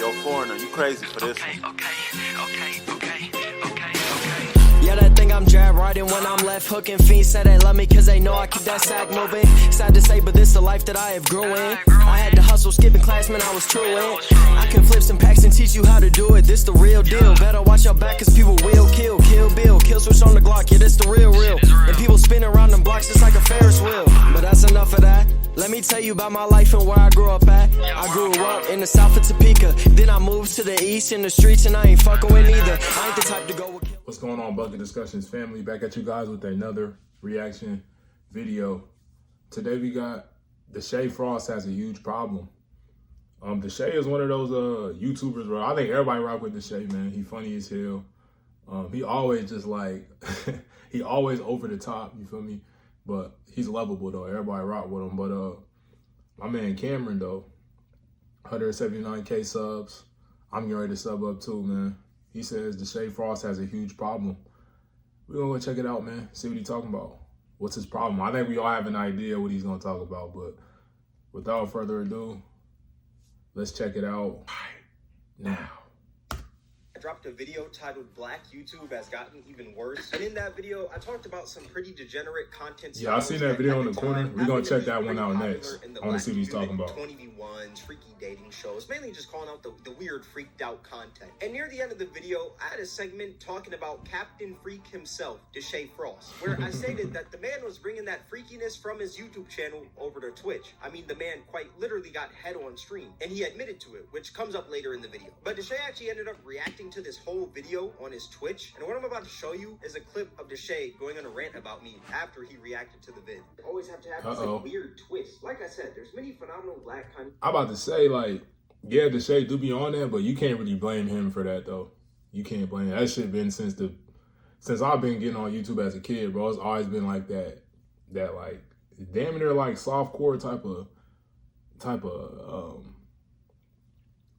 yo, foreigner, you crazy for this one. Yeah, they think I'm jab riding when I'm left hooking. Fiends say they love me cause they know I keep that sack moving. Sad to say, but this the life that I have grew in. I had to hustle, skipping class, man, I was true in. I can flip some packs and teach you how to do it. This the real deal. Better watch your back cause people will kill. Kill Bill, kill switch on the Glock. Yeah, this the real. And people spin around them blocks just like a Ferris wheel. But that's enough of that. Let me tell you about my life and where I grew up at. I grew up in the south of Topeka. Then I moved to the east in the streets and I ain't fucking with neither. I ain't the type to go with. What's going on, Bucket Discussions family? Back at you guys with another reaction video. Today we got Deshae Frost has a huge problem. Deshae is one of those YouTubers where I think everybody rock with Deshae, man. He funny as hell. He always just like, he always over the top, you feel me? But he's lovable though. Everybody rock with him. But my man Cameron though, 179K subs. I'm getting ready to sub up too, man. He says Deshae Frost has a huge problem. We're gonna go check it out, man. See what he's talking about. What's his problem? I think we all have an idea what he's gonna talk about, but without further ado, let's check it out now. I dropped a video titled Black YouTube Has Gotten Even Worse. And in that video, I talked about some pretty degenerate content. Yeah, I seen that video in the corner. We're going to check that one out next. I want to see what he's talking about. 20v1s, freaky dating shows, mainly just calling out the weird, freaked out content. And near the end of the video, I had a segment talking about Captain Freak himself, Deshae Frost, where I stated that the man was bringing that freakiness from his YouTube channel over to Twitch. I mean, the man quite literally got head on stream, and he admitted to it, which comes up later in the video. But Deshae actually ended up reacting to this whole video on his Twitch, and what I'm about to show you is a clip of Deshae going on a rant about me after he reacted to the vid. Always have to have this like, weird twist. Like I said, there's many phenomenal black content. I'm about to say, like, yeah, Deshae do be on that, but you can't really blame him for that though. You can't blame him. That shit been since I've been getting on YouTube as a kid, bro. It's always been like that like damn near like softcore type of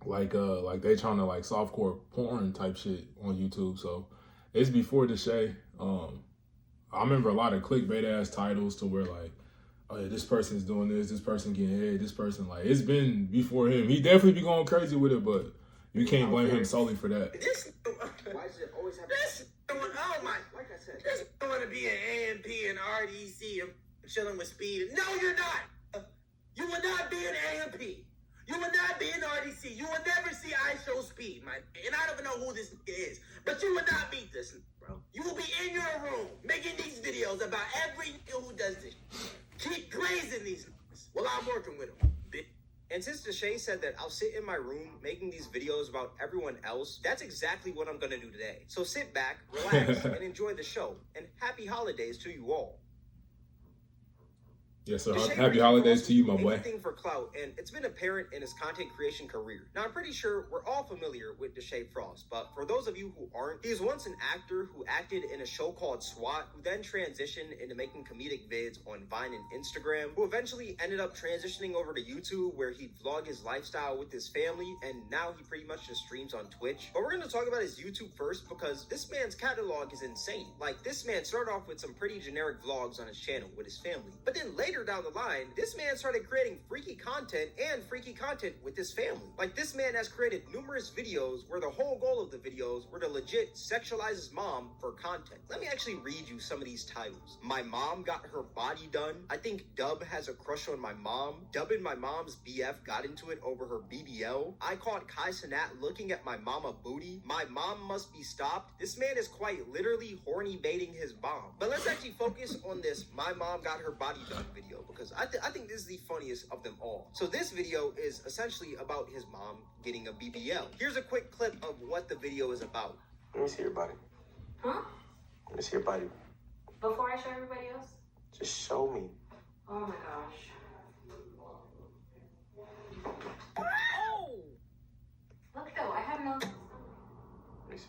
like they trying to like softcore porn type shit on YouTube. So it's before Deshae. I remember a lot of clickbait ass titles to where like, oh yeah, this person's doing this person getting head, this person, like, it's been before him. He definitely be going crazy with it, but you can't blame him solely for that. Why does it always have this? Oh my! Like I said, this want to be an AMP and RDC and chilling with Speed. No, you're not. You will not be an AMP. You will not be an RDC. You will never see I Show Speed, man. And I don't even know who this is, but you will not beat this, bro. You will be in your room making these videos about every nigga who does this. Keep glazing these niggas while I'm working with them, bitch. And since Deshae said that I'll sit in my room making these videos about everyone else, that's exactly what I'm gonna do today. So sit back, relax, and enjoy the show. And happy holidays to you all. Yes, sir. Happy holidays to you, my boy. Anything for clout, and it's been apparent in his content creation career. Now, I'm pretty sure we're all familiar with Deshae Frost, but for those of you who aren't, he was once an actor who acted in a show called SWAT, who then transitioned into making comedic vids on Vine and Instagram, who eventually ended up transitioning over to YouTube, where he'd vlog his lifestyle with his family, and now he pretty much just streams on Twitch. But we're going to talk about his YouTube first, because this man's catalog is insane. Like, this man started off with some pretty generic vlogs on his channel with his family, but then later down the line, this man started creating freaky content with his family. Like, this man has created numerous videos where the whole goal of the videos were to legit sexualize his mom for content. Let me actually read you some of these titles. My mom got her body done. I think Dub has a crush on my mom. Dub and my mom's BF got into it over her BBL. I caught Kai Cenat looking at my mama booty. My mom must be stopped. This man is quite literally horny baiting his mom. But let's actually focus on this my mom got her body done video, because I think this is the funniest of them all. So this video is essentially about his mom getting a BBL. Here's a quick clip of what the video is about. Let me see your body. Huh? Let me see your body. Before I show everybody else? Just show me. Oh my gosh. Oh! Look though, I have no... Let me see.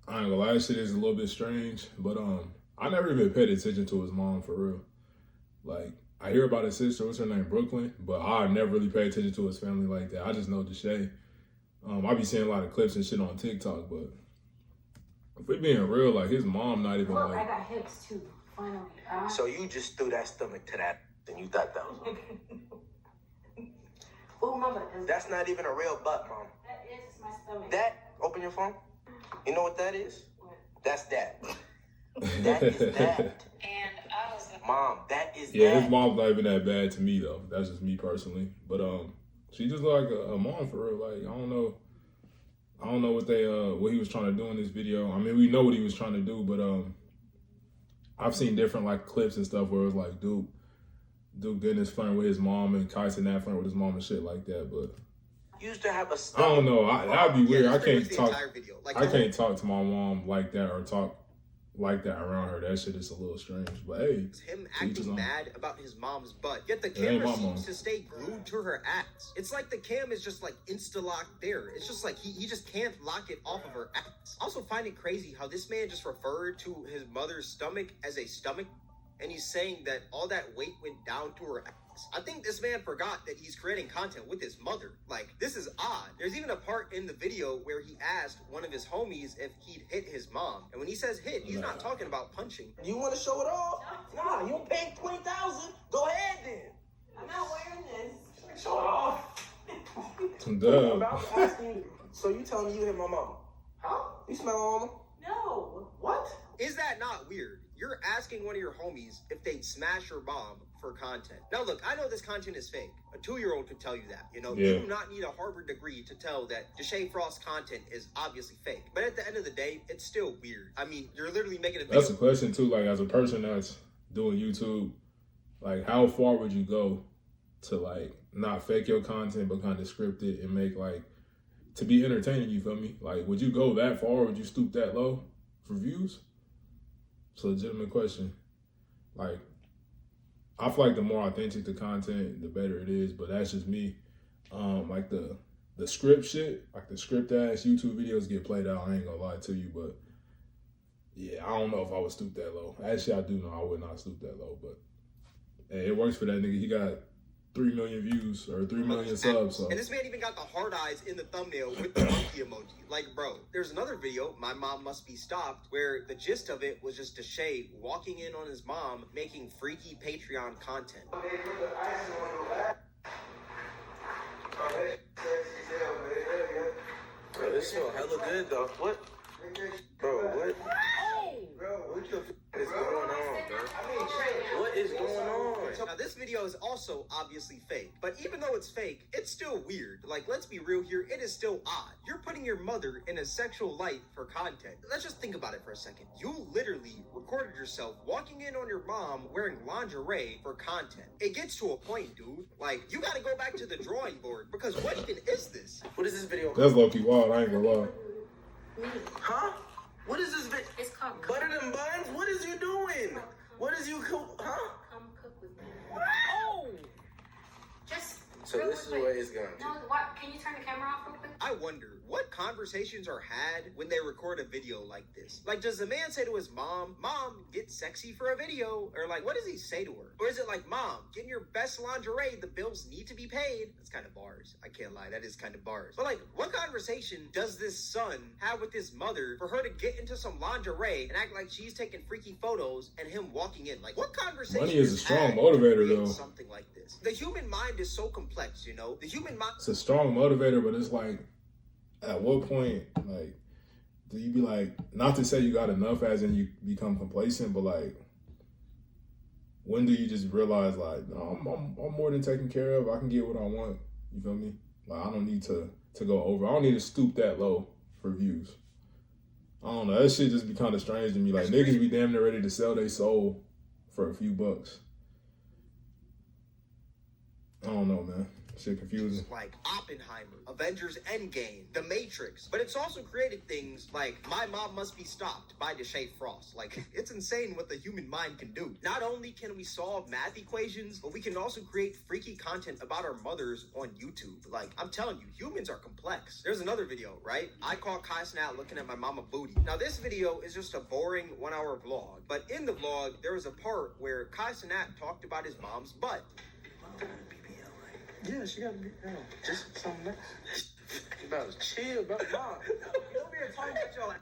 I ain't gonna lie, this shit is a little bit strange, but I never even paid attention to his mom for real. Like, I hear about his sister, what's her name, Brooklyn, but I never really paid attention to his family like that. I just know Deshae. I be seeing a lot of clips and shit on TikTok, but if we being real, like, his mom not even Look, like... I got hips too, finally. So you just threw that stomach to that and you thought that was okay? Ooh, Open my butt. That's not even a real butt, Mom. That is my stomach. That, open your phone. You know what that is? What? That's that. That is that. And Mom, that is Yeah, that. his mom's not even that bad to me though. That's just me personally. But she just like a mom for real. Like I don't know what they what he was trying to do in this video. I mean, we know what he was trying to do, but I've seen different like clips and stuff where it was like Duke getting his flirting with his mom and Kai Cenat flirting with his mom and shit like that. But Used to have a I stomach. don't know. That'd be weird. Yeah, I just pretty can't much the talk. entire video. Like, I can't talk to my mom like that or talk like that around her. That shit is a little strange. But hey, him to each his acting own. mad about his mom's butt, yet the ain't camera my mom. seems to stay glued to her ass. It's like the cam is just like insta-locked there. It's just like he just can't lock it off of her ass. Also find it crazy how this man just referred to his mother's stomach as a stomach, and he's saying that all that weight went down to her ass. I think this man forgot that he's creating content with his mother. Like, this is odd. There's even a part in the video where he asked one of his homies if he'd hit his mom. And when he says hit, he's not talking about punching. You want to show it off? Nah, you don't pay 20,000. Go ahead then. I'm not wearing this. Show it off. Duh. About asking you. So you telling me you hit my mama? Huh? You smell my mama? No. What? Is that not weird? You're asking one of your homies if they'd smash your mom for content. Now look, I know this content is fake. A 2-year-old could tell you that. You know, Yeah. you do not need a Harvard degree to tell that Deshae Frost's content is obviously fake. But at the end of the day, it's still weird. I mean, you're literally making a video. That's a question too. Like as a person that's doing YouTube, like how far would you go to like not fake your content but kind of script it and make like to be entertaining? You feel me? Like would you go that far? Or would you stoop that low for views? It's a legitimate question. Like I feel like the more authentic the content, the better it is. But that's just me. Like the script shit, like the script ass YouTube videos get played out. I ain't gonna lie to you, but yeah, I don't know if I would stoop that low. Actually, I do know I would not stoop that low, but hey, it works for that nigga. He got 3 million views or 3 million subs. So And this man even got the hard eyes in the thumbnail with the monkey emoji. Like, bro, there's another video, My Mom Must Be Stopped, where the gist of it was just Deshae walking in on his mom making freaky Patreon content. Bro, this smell hella good though. What? Bro, what? What the f is going on, bro? What is going on? Now, this video is also obviously fake, but even though it's fake, it's still weird. Like, let's be real here, it is still odd. You're putting your mother in a sexual light for content. Let's just think about it for a second. You literally recorded yourself walking in on your mom wearing lingerie for content. It gets to a point, dude. Like, you gotta go back to the drawing board, because what even is this? What is this video? that's low-key wild. I ain't gonna lie. Huh? What is this video? It's called Butter and buns? What is you doing? What is you huh? Come cook with me. Oh! Just. So real this is quick. where it's going to. No, what? Can you turn the camera off real quick? I wonder what conversations are had when they record a video like this. Like, does the man say to his mom, "Mom, get sexy for a video"? Or like, what does he say to her? Or is it like, "Mom, get in your best lingerie, the bills need to be paid"? That's kind of bars. I can't lie, that is kind of bars. But like, what conversation does this son have with his mother for her to get into some lingerie and act like she's taking freaky photos and him walking in? Like, what conversation Money is a strong had motivator, to create though. something like this? The human mind is so complex, you know? The human mind. It's a strong motivator, but it's like, at what point, like, do you be like, not to say you got enough as in you become complacent, but like, when do you just realize like, no, I'm more than taken care of. I can get what I want. You feel me? Like, I don't need to go over. I don't need to stoop that low for views. I don't know. That shit just be kind of strange to me. Like, niggas be damn near ready to sell their soul for a few bucks. I don't know, man. Shit confusing. Like Oppenheimer, Avengers Endgame, The Matrix. But it's also created things like My Mom Must Be Stopped by Deshae Frost. Like, it's insane what the human mind can do. Not only can we solve math equations, but we can also create freaky content about our mothers on YouTube. Like, I'm telling you, humans are complex. There's another video, right? I caught Kai Cenat looking at my mama booty. Now, this video is just a boring 1-hour vlog. But in the vlog, there was a part where Kai Cenat talked about his mom's butt. Yeah, she got to be, just something nice. Bro, chill, bro. Mom. You over here talking about y'all.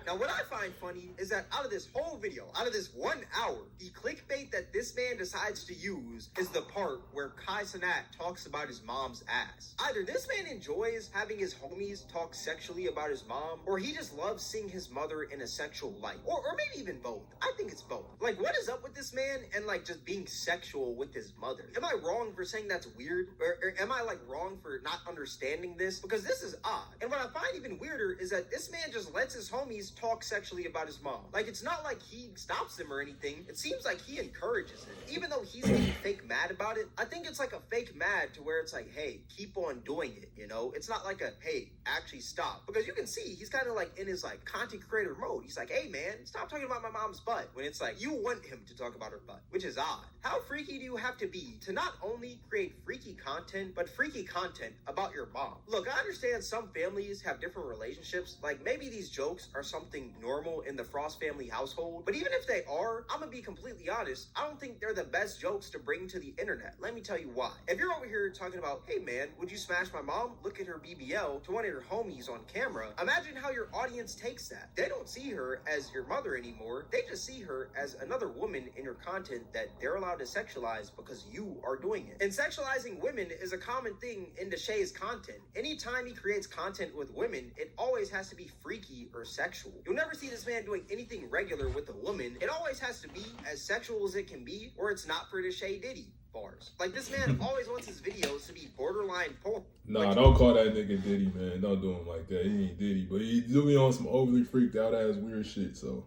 Now, what I find funny is that out of this whole video, out of this 1 hour, the clickbait that this man decides to use is the part where Kai Cenat talks about his mom's ass. Either this man enjoys having his homies talk sexually about his mom, or he just loves seeing his mother in a sexual light. Or maybe even both. I think it's both. Like, what is up with this man and, like, just being sexual with his mother? Am I wrong for saying that's weird? Or am I, like, wrong for not understanding this? Because this is odd. And what I find even weirder is that this man just lets his homies talk sexually about his mom. Like, it's not like he stops them or anything. It seems like he encourages it. Even though he's getting fake mad about it, I think it's like a fake mad to where it's like, hey, keep on doing it, you know? It's not like a, hey, actually stop. Because you can see he's kind of like in his like content creator mode. He's like, hey man, stop talking about my mom's butt. When it's like, you want him to talk about her butt, which is odd. How freaky do you have to be to not only create freaky content, but freaky content about your mom? Look, I understand some families have different relationships. Like maybe these jokes are something normal in the Frost family household. But even if they are, I'm gonna be completely honest, I don't think they're the best jokes to bring to the internet. Let me tell you why. If you're over here talking about, hey man, would you smash my mom? Look at her BBL to one of your homies on camera. Imagine how your audience takes that. They don't see her as your mother anymore. They just see her as another woman in your content that they're allowed to sexualize because you are doing it. And sexualizing women is a common thing in Deshae's content. Anytime he creates content with women, it always has to be freaky or sexual. You'll never see this man doing anything regular with a woman. It always has to be as sexual as it can be, or it's not for Deshae Diddy. Bars. Like this man always wants his videos to be borderline porn. Nah, like, don't call that nigga Diddy, man. Don't do him like that. He ain't Diddy, but he do be on some overly freaked out ass weird shit, so.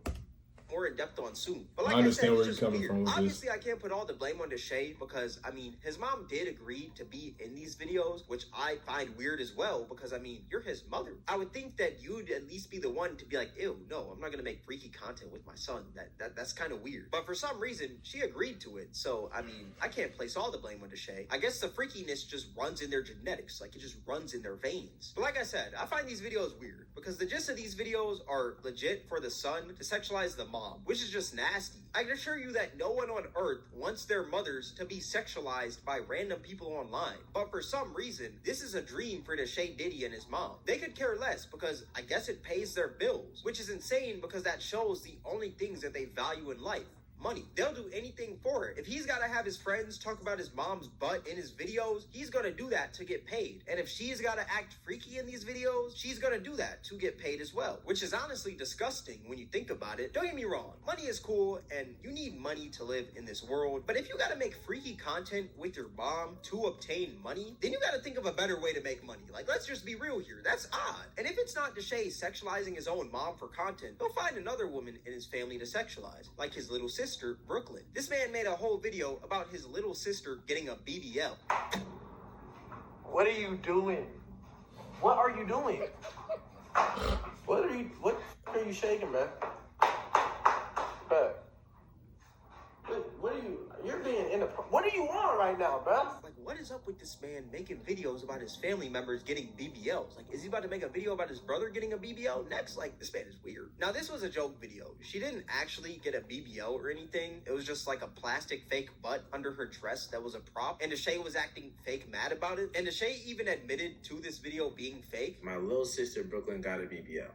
More in depth on soon. But like I understand said, where it's you're coming weird. from with Obviously, this. I can't put all the blame on Deshae because, I mean, his mom did agree to be in these videos, which I find weird as well because, I mean, you're his mother. I would think that you'd at least be the one to be like, ew, no, I'm not going to make freaky content with my son. That's kind of weird. But for some reason, she agreed to it. So, I mean, I can't place all the blame on Deshae. I guess the freakiness just runs in their genetics. Like, it just runs in their veins. But like I said, I find these videos weird because the gist of these videos are legit for the son to sexualize the mom, which is just nasty. I can assure you that no one on earth wants their mothers to be sexualized by random people online. But for some reason, this is a dream for Deshae Diddy and his mom. They could care less because I guess it pays their bills, which is insane because that shows the only things that they value in life. Money. They'll do anything for it. If he's got to have his friends talk about his mom's butt in his videos, he's going to do that to get paid. And if she's got to act freaky in these videos, she's going to do that to get paid as well, which is honestly disgusting when you think about it. Don't get me wrong. Money is cool and you need money to live in this world. But if you got to make freaky content with your mom to obtain money, then you got to think of a better way to make money. Like, let's just be real here. That's odd. And if it's not Deshae sexualizing his own mom for content, he'll find another woman in his family to sexualize, like his little sister, Brooklyn. This man made a whole video about his little sister getting a BBL. What are you doing? What are you doing? What are you shaking, man? Bruh. What are you? You're being in a. What are you on right now, bruh? Like, what is up with this man making videos about his family members getting BBLs? Like, is he about to make a video about his brother getting a BBL next? Like, this man is weird. Now, this was a joke video. She didn't actually get a BBL or anything. It was just like a plastic fake butt under her dress that was a prop. And Deshae was acting fake mad about it. And Deshae even admitted to this video being fake. My little sister Brooklyn got a BBL.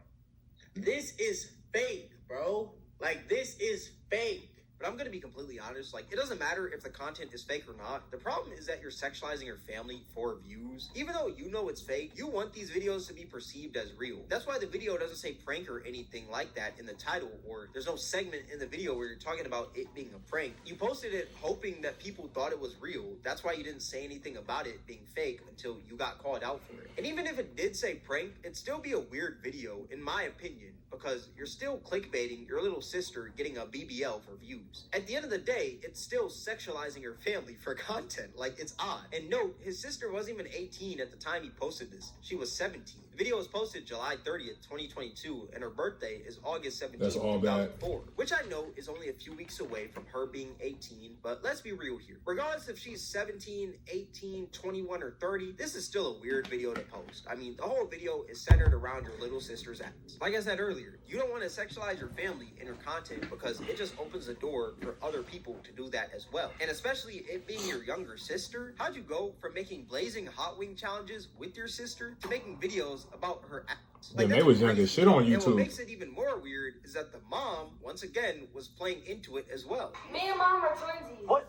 This is fake, bro. Like, this is fake. But I'm going to be completely honest, like, it doesn't matter if the content is fake or not. The problem is that you're sexualizing your family for views. Even though you know it's fake, you want these videos to be perceived as real. That's why the video doesn't say prank or anything like that in the title, or there's no segment in the video where you're talking about it being a prank. You posted it hoping that people thought it was real. That's why you didn't say anything about it being fake until you got called out for it. And even if it did say prank, it'd still be a weird video, in my opinion, because you're still clickbaiting your little sister getting a BBL for views. At the end of the day, it's still sexualizing your family for content. Like, it's odd. And note, his sister wasn't even 18 at the time he posted this. She was 17. The video was posted July 30th, 2022, and her birthday is August 17th, That's all bad. 2004, which I know is only a few weeks away from her being 18, but let's be real here. Regardless if she's 17, 18, 21, or 30, this is still a weird video to post. I mean, the whole video is centered around your little sister's ass. Like I said earlier, earlier, you don't want to sexualize your family in your content because it just opens the door for other people to do that as well. And especially it being your younger sister, how'd you go from making blazing hot wing challenges with your sister to making videos about her ass? Like, they was young as shit on YouTube. And what makes it even more weird is that the mom, once again, was playing into it as well. Me and mom are twinsies. What?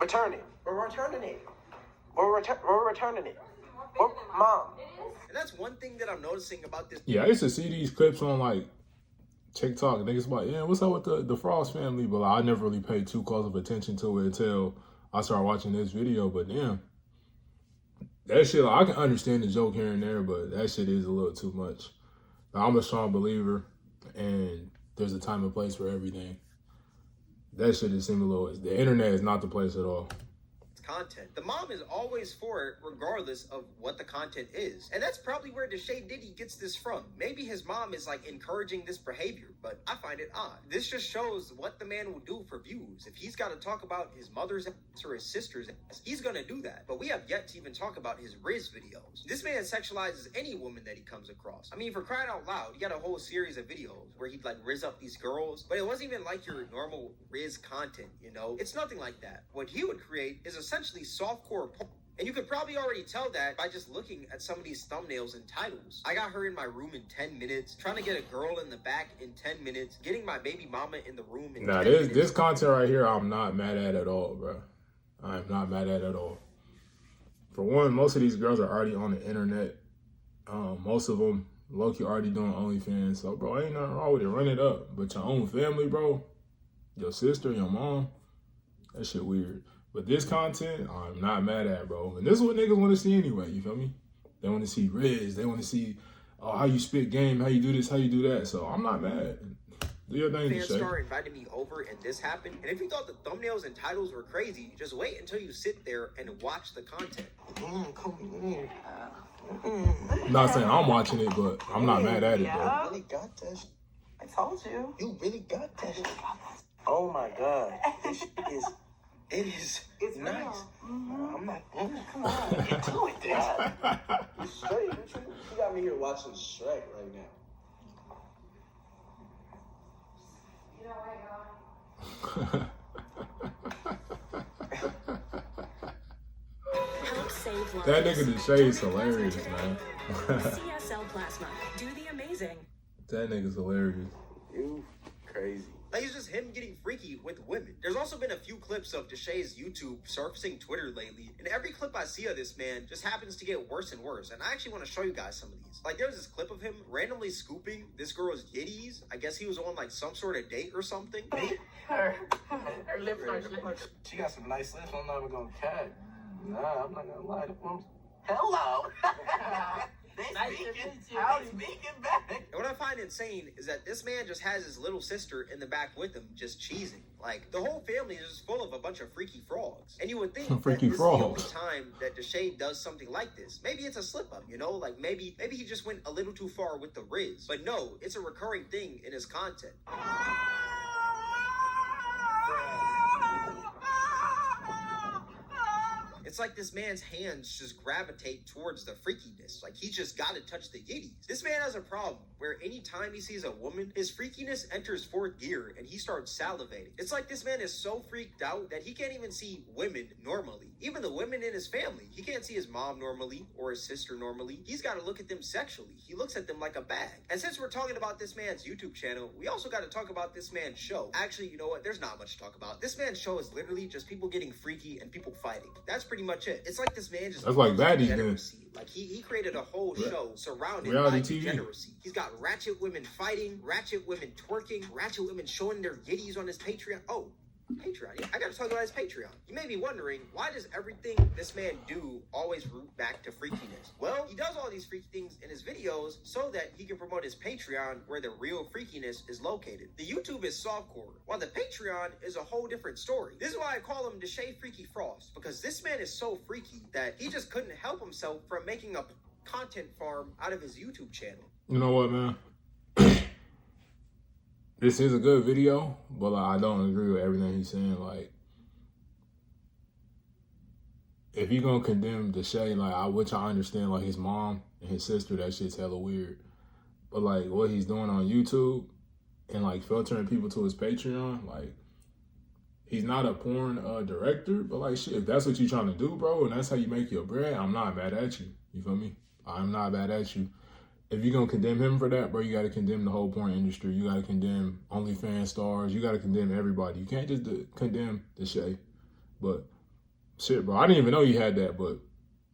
Return it. We're returning it. We're returning it. Mom. And that's one thing that I'm noticing about this. Yeah, I used to see these clips on like TikTok. Niggas like, yeah, what's up with the Frost family? But like, I never really paid too close of attention to it until I started watching this video. But damn, that shit, like, I can understand the joke here and there, but that shit is a little too much. Now, I'm a strong believer, and there's a time and place for everything. That shit is similar. The internet is not the place at all. Content. The mom is always for it regardless of what the content is. And that's probably where Deshae Diddy gets this from. Maybe his mom is like encouraging this behavior, but I find it odd. This just shows what the man will do for views. If he's got to talk about his mother's ass or his sister's ass, he's gonna do that. But we have yet to even talk about his Riz videos. This man sexualizes any woman that he comes across. I mean, for crying out loud, he got a whole series of videos where he'd like Riz up these girls, but it wasn't even like your normal Riz content, you know? It's nothing like that. What he would create is essentially softcore porn. And you could probably already tell that by just looking at some of these thumbnails and titles. I got her in my room in 10 minutes, trying to get a girl in the back in 10 minutes, getting my baby mama in the room in 10 minutes. This content right here, I'm not mad at all, bro. I'm not mad at all. For one, most of these girls are already on the internet. Most of them, low-key, already doing OnlyFans. So, bro, ain't nothing wrong with it. Run it up. But your own family, bro, your sister, your mom, that shit weird. But this content, I'm not mad at, bro. And this is what niggas want to see anyway, you feel me? They want to see Riz. They want to see how you spit game, how you do this, how you do that. So I'm not mad. Do your thing, Deshae. Fanstar invited me over and this happened. And if you thought the thumbnails and titles were crazy, just wait until you sit there and watch the content. I'm not saying I'm watching it, but I'm not mad at it, bro. You really got that. I told you. You really got that. Oh my God. This shit is... It's nice. Mm-hmm. I'm not. Come on, get to it, Dad. You straight, you got me here watching Shrek right now. You know what, Help save lives. That nigga Deshae is hilarious, man. CSL Plasma. Do the amazing. That nigga's hilarious. You crazy. Like, it's just him getting freaky with women. There's also been a few clips of Deshae's YouTube surfacing Twitter lately, and every clip I see of this man just happens to get worse and worse, and I actually want to show you guys some of these. Like, there's this clip of him randomly scooping this girl's yitties. I guess he was on, like, some sort of date or something. Her lips are She got some nice lips. I'm not even gonna cat. Nah, I'm not gonna lie to them. Hello. Speaking back. And what I find insane is that this man just has his little sister in the back with him, just cheesing. Like, the whole family is just full of a bunch of freaky frogs. And you would think that this is the only time that Deshae does something like this. Maybe it's a slip-up, you know? Like, maybe he just went a little too far with the Riz. But no, it's a recurring thing in his content. It's like this man's hands just gravitate towards the freakiness. Like, he's just got to touch the yitties. This man has a problem where anytime he sees a woman, his freakiness enters fourth gear and he starts salivating. It's like this man is so freaked out that he can't even see women normally. Even the women in his family. He can't see his mom normally or his sister normally. He's got to look at them sexually. He looks at them like a bag. And since we're talking about this man's YouTube channel, we also got to talk about this man's show. Actually, you know what? There's not much to talk about. This man's show is literally just people getting freaky and people fighting. That's pretty much it. It's like this man just... That's like baddies, then. Like, he created a whole show surrounded reality by TV. degeneracy. He's got ratchet women fighting, ratchet women twerking, ratchet women showing their yitties on his Patreon. Oh, Patreon. Yeah, I gotta talk about his Patreon. You may be wondering, why does everything this man do always root back to freakiness? Well, he does all these freaky things in his videos so that he can promote his Patreon where the real freakiness is located. The YouTube is softcore, while the Patreon is a whole different story. This is why I call him Deshae Freaky Frost, because this man is so freaky that he just couldn't help himself from making a content farm out of his YouTube channel. You know what, man? This is a good video, but like, I don't agree with everything he's saying. Like, if you're gonna condemn Deshae, like, which I understand, like his mom and his sister, that shit's hella weird. But like what he's doing on YouTube and like filtering people to his Patreon, like he's not a porn director, but like shit, if that's what you're trying to do, bro, and that's how you make your bread, I'm not mad at you. You feel me? I'm not mad at you. If you're gonna condemn him for that, bro, you gotta condemn the whole porn industry. You gotta condemn OnlyFans stars. You gotta condemn everybody. You can't just condemn Deshae. But shit, bro, I didn't even know you had that, but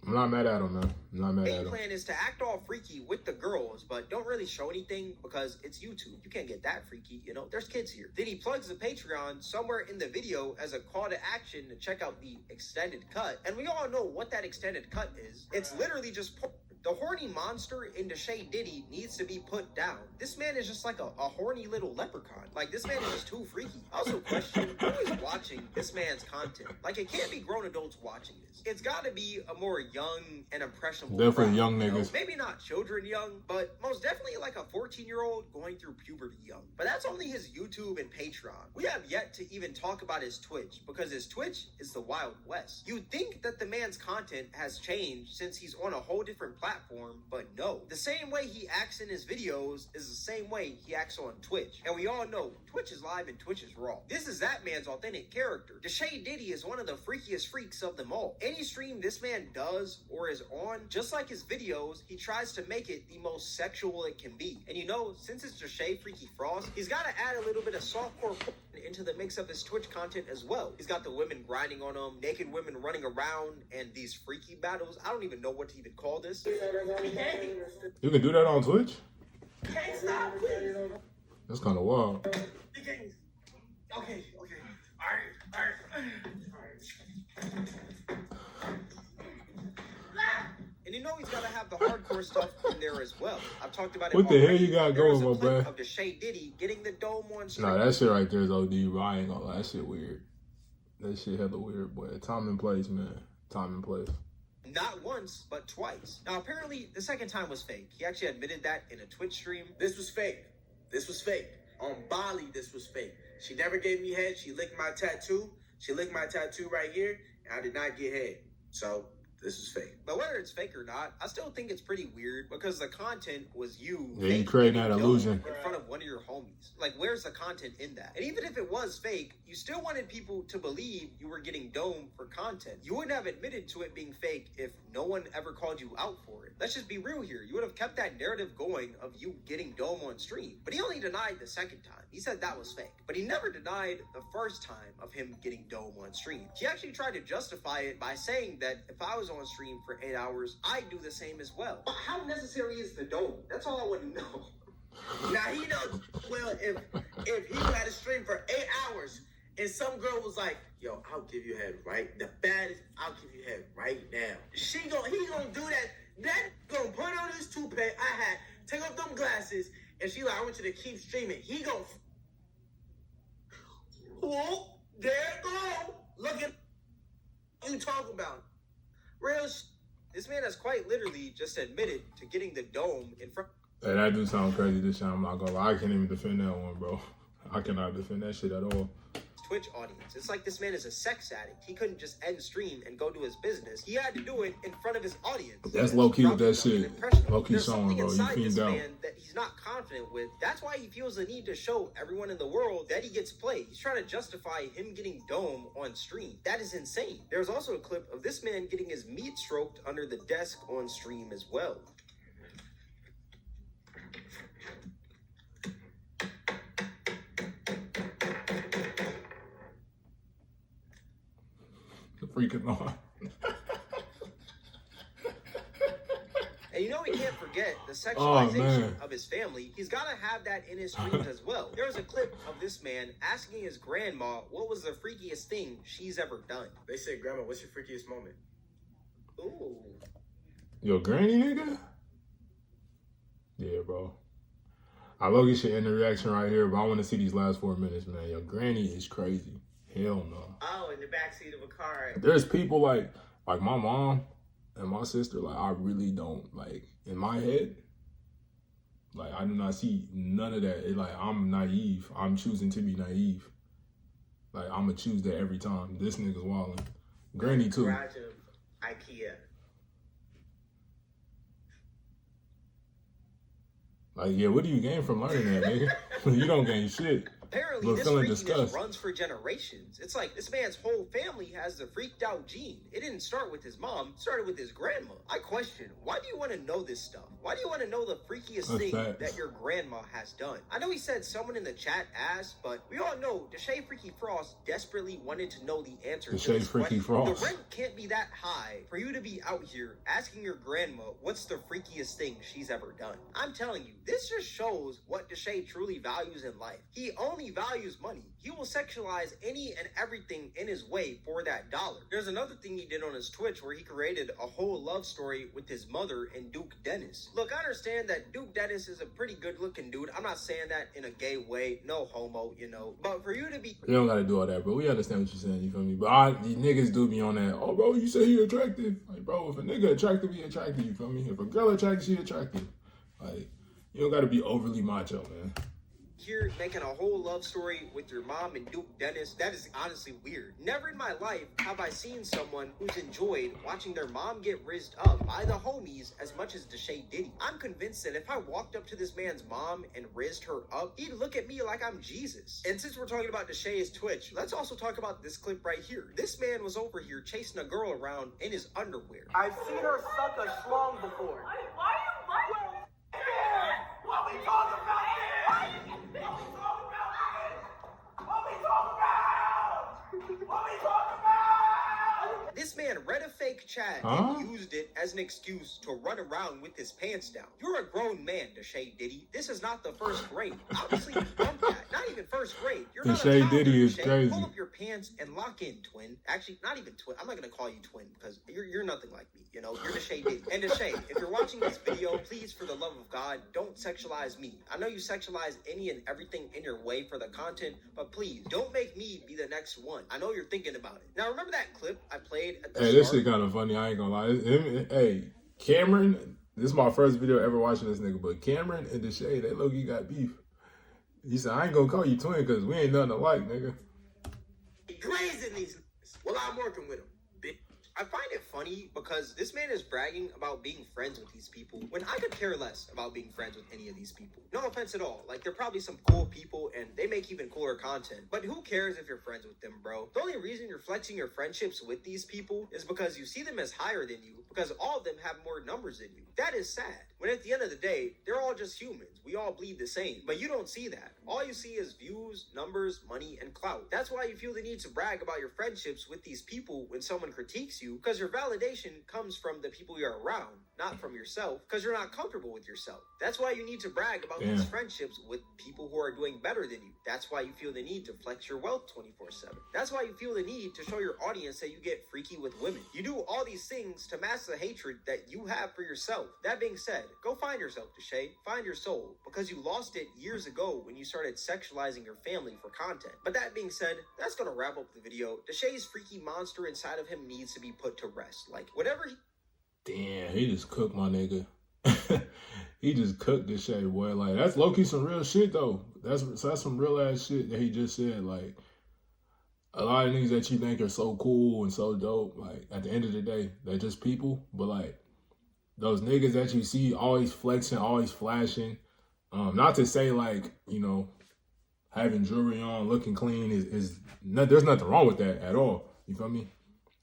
I'm not mad at him, man. I'm not mad at him. The plan is to act all freaky with the girls, but don't really show anything because it's YouTube. You can't get that freaky, you know? There's kids here. Then he plugs the Patreon somewhere in the video as a call to action to check out the extended cut. And we all know what that extended cut is. It's literally just porn. The horny monster in Deshae Diddy needs to be put down. This man is just like a horny little leprechaun. Like, this man is just too freaky. I also question who is watching this man's content. Like, it can't be grown adults watching this. It's got to be a more young and impressionable Definitely crowd, young you know? niggas. Maybe not children young, but most definitely like a 14-year-old going through puberty young. But that's only his YouTube and Patreon. We have yet to even talk about his Twitch, because his Twitch is the Wild West. You'd think that the man's content has changed since he's on a whole different platform, but no. The same way he acts in his videos is the same way he acts on Twitch. And we all know Twitch is live and Twitch is raw. This is that man's authentic character. Deshae Diddy is one of the freakiest freaks of them all. Any stream this man does or is on, just like his videos, he tries to make it the most sexual it can be. And you know, since it's Deshae Freaky Frost, he's got to add a little bit of softcore into the mix of his Twitch content as well. He's got the women grinding on him, naked women running around, and these freaky battles. I don't even know what to even call this. You can do that on Twitch? Can't stop, please. That's kind of wild. You can't. Okay. All right. And you know he's got to have the hardcore stuff in there as well. I've talked about it. What the hell already. you got There was going, a my clip boy? of Deshae Diddy getting the dome on stream. Nah, that shit right there is OD, bro. I ain't gonna lie. That shit weird. That shit hella weird, boy. Time and place, man. Time and place. Not once, but twice. Now, apparently, the second time was fake. He actually admitted that in a Twitch stream. This was fake. On Bali, this was fake. She never gave me head. She licked my tattoo. She licked my tattoo right here, and I did not get head. So, this is fake. But whether it's fake or not, I still think it's pretty weird because the content was you. Yeah, you faking creating getting that dome illusion. in front of one of your homies. Like, where's the content in that? And even if it was fake, you still wanted people to believe you were getting dome for content. You wouldn't have admitted to it being fake if no one ever called you out for it. Let's just be real here. You would have kept that narrative going of you getting dome on stream. But he only denied the second time. He said that was fake. But he never denied the first time of him getting dome on stream. He actually tried to justify it by saying that if I was on stream for 8 hours, I'd do the same as well. How necessary is the dome? That's all I want to know. Now he knows well if he had a stream for 8 hours and some girl was like, "Yo, I'll give you head right. The baddest, I'll give you head right now." He gonna do that. That gonna put on his toupee, I had take off them glasses, and she like, "I want you to keep streaming." He gonna, oh, there it go. Look at you talk about real. This man has quite literally just admitted to getting the dome in front. Hey, that do sound crazy this time. I'm not gonna lie. I can't even defend that one, bro. I cannot defend that shit at all. Twitch audience. It's like this man is a sex addict. He couldn't just end stream and go do his business. He had to do it in front of his audience. That's low key with that shit. Low key There's showing, something bro. You inside this fiend out. man that he's not confident with. That's why he feels the need to show everyone in the world that he gets played. He's trying to justify him getting dome on stream. That is insane. There's also a clip of this man getting his meat stroked under the desk on stream as well. The freaking on. And you know he can't forget the Oh, sexualization man. of his family. He's got to have that in his streams as well. There's a clip of this man asking his grandma what was the freakiest thing she's ever done. They said, "Grandma, what's your freakiest moment?" Ooh. Yo, granny nigga? Yeah, bro. I low-key should end the reaction right here, but I want to see these last 4 minutes, man. Yo, granny is crazy. Hell no. Oh, in the backseat of a car. There's people like my mom and my sister, like, I really don't, like, in my head, like, I do not see none of that. It's like, I'm naive. I'm choosing to be naive. Like, I'm going to choose that every time. This nigga's wildin'. Granny, too. Garage of IKEA. Like, yeah, what do you gain from learning that, nigga? You don't gain shit. Apparently, this freakiness runs for generations. It's like this man's whole family has the freaked out gene. It didn't start with his mom, it started with his grandma. I question, why do you want to know this stuff? Why do you want to know the freakiest thing that your grandma has done? I know he said someone in the chat asked, but we all know Deshae Freaky Frost desperately wanted to know the answer to this question. The rent can't be that high for you to be out here asking your grandma what's the freakiest thing she's ever done. I'm telling you, this just shows what Deshae truly values in life. He only values money. He will sexualize any and everything in his way for that dollar. There's another thing he did on his Twitch where he created a whole love story with his mother and Duke Dennis. Look, I understand that Duke Dennis is a pretty good looking dude. I'm not saying that in a gay way. No homo, you know. But for you to be... You don't gotta do all that, bro. We understand what you're saying, you feel me? But these niggas do be on that, oh, bro, you say he attractive. Like, bro, if a nigga attractive, he attractive, you feel me? If a girl attractive, she attractive. Like, you don't gotta be overly macho, man. Here making a whole love story with your mom and Duke Dennis, that is honestly weird. Never in my life have I seen someone who's enjoyed watching their mom get rizzed up by the homies as much as Deshae did. I'm convinced that if I walked up to this man's mom and rizzed her up, he'd look at me like I'm Jesus. And since we're talking about Deshae's Twitch, let's also talk about this clip right here. This man was over here chasing a girl around in his underwear. I've seen her suck a schlong before. Why What we talking about? This man read a fake chat and used it as an excuse to run around with his pants down. You're a grown man, Deshae Diddy. This is not the first grade. Obviously, you bumped that. Not even first grade. You're not a toddler, Diddy is Deshae. crazy. Pull up your pants and lock in, twin. Actually, not even twin. I'm not going to call you twin because you're nothing like me. You know, you're Deshae Diddy. And Deshae, if you're watching this video, please, for the love of God, don't sexualize me. I know you sexualize any and everything in your way for the content, but please, don't make me be the next one. I know you're thinking about it. Now, remember that clip I played at the start? This shit kind of funny. I ain't gonna lie. Hey, Cameron, this is my first video ever watching this nigga, but Cameron and Deshae, they low-key got beef. He said, I ain't gonna call you twin because we ain't nothing alike, nigga. Glazing these niggas while I'm working with him, bitch. I find it funny because this man is bragging about being friends with these people when I could care less about being friends with any of these people. No offense at all. Like, they're probably some cool people and they make even cooler content. But who cares if you're friends with them, bro? The only reason you're flexing your friendships with these people is because you see them as higher than you, because all of them have more numbers than you. That is sad. When at the end of the day, they're all just humans. We all bleed the same. But you don't see that. All you see is views, numbers, money, and clout. That's why you feel the need to brag about your friendships with these people when someone critiques you, because your validation comes from the people you're around, not from yourself, because you're not comfortable with yourself. That's why you need to brag about these friendships with people who are doing better than you. That's why you feel the need to flex your wealth 24/7. That's why you feel the need to show your audience that you get freaky with women. You do all these things to mask the hatred that you have for yourself. That being said, go find yourself, Deshae. Find your soul, because you lost it years ago when you started sexualizing your family for content. But that being said, that's gonna wrap up the video. Deshae's freaky monster inside of him needs to be put to rest. Like, whatever he... Damn, he just cooked my nigga. He just cooked this shit, boy. Like, that's low-key some real shit, though. That's some real-ass shit that he just said. Like, a lot of niggas that you think are so cool and so dope, like, at the end of the day, they're just people. But, like, those niggas that you see always flexing, always flashing. Not to say, like, you know, having jewelry on, looking clean is there's nothing wrong with that at all. You feel me?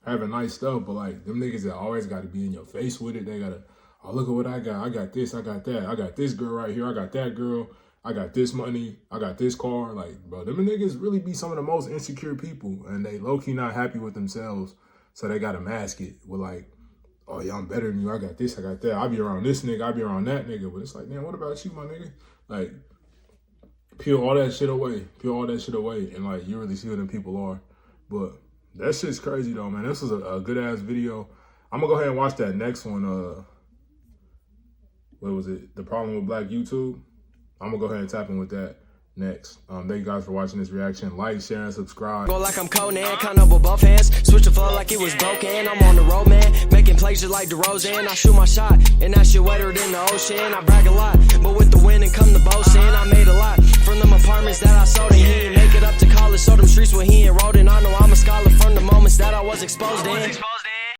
Having nice stuff, but, like, them niggas that always got to be in your face with it. They got to, oh, look at what I got. I got this, I got that. I got this girl right here. I got that girl. I got this money. I got this car. Like, bro, them niggas really be some of the most insecure people, and they low-key not happy with themselves, so they got to mask it with, like, oh, yeah, I'm better than you. I got this, I got that. I be around this nigga. I be around that nigga. But it's like, man, what about you, my nigga? Like, peel all that shit away. Peel all that shit away, and, like, you really see who them people are. But that shit's crazy, though, man. This was a good-ass video. I'm going to go ahead and watch that next one. What was it? The Problem with Black YouTube. I'm going to go ahead and tap in with that next. Thank you guys for watching this reaction. Like, share, and subscribe. Go like I'm Conan, kind of with both hands. Switch the flow like it was broken. I'm on the road, man. Making plays just like DeRozan. I shoot my shot, and that shit wetter than the ocean. I brag a lot, but with the wind and come the boast.